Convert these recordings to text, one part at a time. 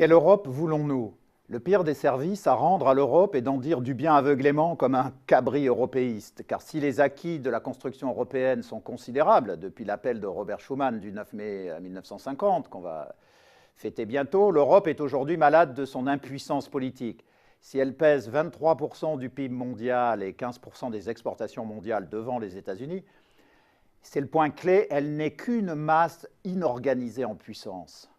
Quelle Europe voulons-nous? Le pire des services à rendre à l'Europe est d'en dire du bien aveuglément comme un cabri européiste. Car si les acquis de la construction européenne sont considérables, depuis l'appel de Robert Schuman du 9 mai 1950, qu'on va fêter bientôt, l'Europe est aujourd'hui malade de son impuissance politique. Si elle pèse 23% du PIB mondial et 15% des exportations mondiales devant les États-Unis, c'est le point clé, elle n'est qu'une masse inorganisée en puissance.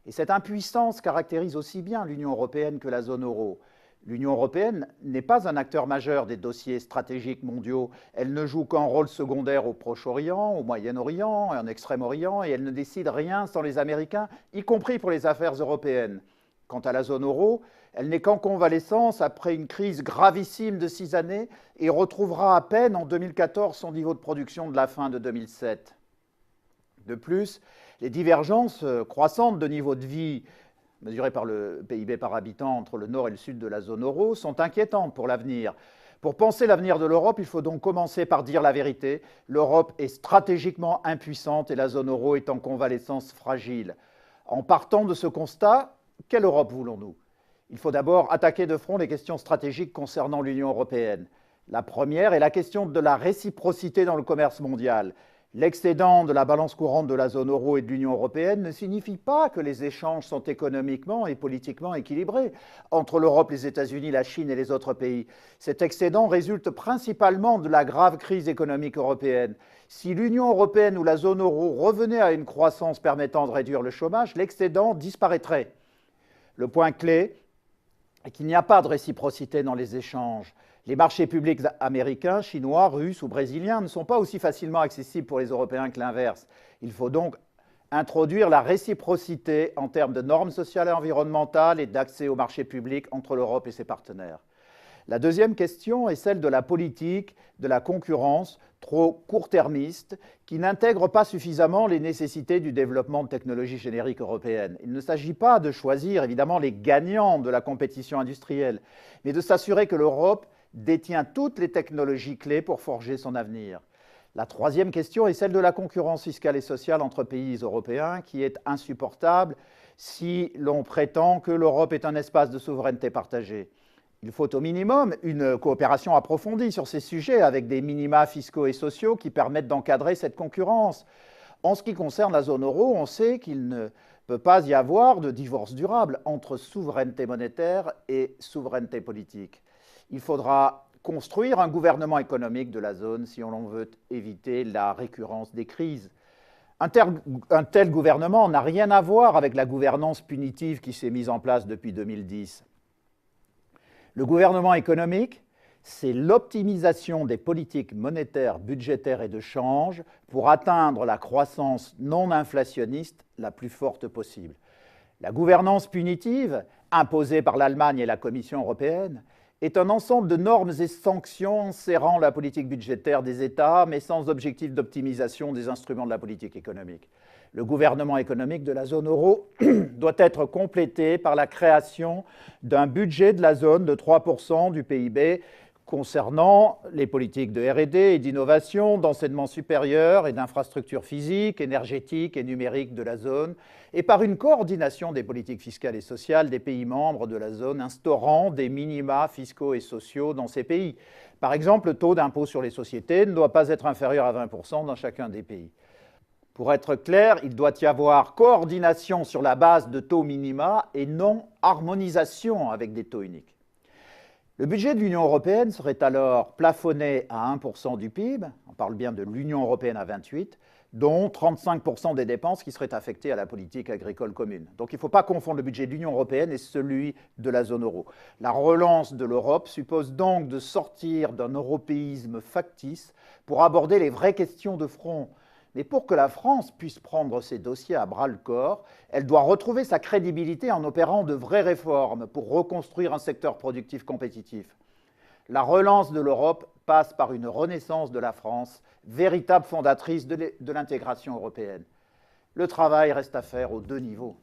Et cette impuissance caractérise aussi bien l'Union européenne que la zone euro. L'Union européenne n'est pas un acteur majeur des dossiers stratégiques mondiaux. Elle ne joue qu'un rôle secondaire au Proche-Orient, au Moyen-Orient et en Extrême-Orient, et elle ne décide rien sans les Américains, y compris pour les affaires européennes. Quant à la zone euro, elle n'est qu'en convalescence après une crise gravissime de 6 années et retrouvera à peine en 2014 son niveau de production de la fin de 2007. De plus, les divergences croissantes de niveau de vie mesurées par le PIB par habitant entre le nord et le sud de la zone euro sont inquiétantes pour l'avenir. Pour penser l'avenir de l'Europe, il faut donc commencer par dire la vérité. L'Europe est stratégiquement impuissante et la zone euro est en convalescence fragile. En partant de ce constat, quelle Europe voulons-nous? Il faut d'abord attaquer de front les questions stratégiques concernant l'Union européenne. La première est la question de la réciprocité dans le commerce mondial. L'excédent de la balance courante de la zone euro et de l'Union européenne ne signifie pas que les échanges sont économiquement et politiquement équilibrés entre l'Europe, les États-Unis, la Chine et les autres pays. Cet excédent résulte principalement de la grave crise économique européenne. Si l'Union européenne ou la zone euro revenait à une croissance permettant de réduire le chômage, l'excédent disparaîtrait. Le point clé est qu'il n'y a pas de réciprocité dans les échanges. Les marchés publics américains, chinois, russes ou brésiliens ne sont pas aussi facilement accessibles pour les Européens que l'inverse. Il faut donc introduire la réciprocité en termes de normes sociales et environnementales et d'accès aux marchés publics entre l'Europe et ses partenaires. La deuxième question est celle de la politique de la concurrence trop court-termiste qui n'intègre pas suffisamment les nécessités du développement de technologies génériques européennes. Il ne s'agit pas de choisir évidemment les gagnants de la compétition industrielle, mais de s'assurer que l'Europe détient toutes les technologies clés pour forger son avenir. La troisième question est celle de la concurrence fiscale et sociale entre pays européens qui est insupportable si l'on prétend que l'Europe est un espace de souveraineté partagée. Il faut au minimum une coopération approfondie sur ces sujets avec des minima fiscaux et sociaux qui permettent d'encadrer cette concurrence. En ce qui concerne la zone euro, on sait qu'il ne peut pas y avoir de divorce durable entre souveraineté monétaire et souveraineté politique. Il faudra construire un gouvernement économique de la zone si on veut éviter la récurrence des crises. Un tel gouvernement n'a rien à voir avec la gouvernance punitive qui s'est mise en place depuis 2010. Le gouvernement économique, c'est l'optimisation des politiques monétaires, budgétaires et de change pour atteindre la croissance non inflationniste la plus forte possible. La gouvernance punitive, imposée par l'Allemagne et la Commission européenne, est un ensemble de normes et sanctions serrant la politique budgétaire des États, mais sans objectif d'optimisation des instruments de la politique économique. Le gouvernement économique de la zone euro doit être complété par la création d'un budget de la zone de 3% du PIB concernant les politiques de R&D et d'innovation, d'enseignement supérieur et d'infrastructures physiques, énergétiques et numériques de la zone, et par une coordination des politiques fiscales et sociales des pays membres de la zone, instaurant des minima fiscaux et sociaux dans ces pays. Par exemple, le taux d'impôt sur les sociétés ne doit pas être inférieur à 20% dans chacun des pays. Pour être clair, il doit y avoir coordination sur la base de taux minima et non harmonisation avec des taux uniques. Le budget de l'Union européenne serait alors plafonné à 1% du PIB, on parle bien de l'Union européenne à 28, dont 35% des dépenses qui seraient affectées à la politique agricole commune. Donc il ne faut pas confondre le budget de l'Union européenne et celui de la zone euro. La relance de l'Europe suppose donc de sortir d'un européisme factice pour aborder les vraies questions de front. Mais pour que la France puisse prendre ces dossiers à bras-le-corps, elle doit retrouver sa crédibilité en opérant de vraies réformes pour reconstruire un secteur productif compétitif. La relance de l'Europe passe par une renaissance de la France, véritable fondatrice de l'intégration européenne. Le travail reste à faire aux deux niveaux.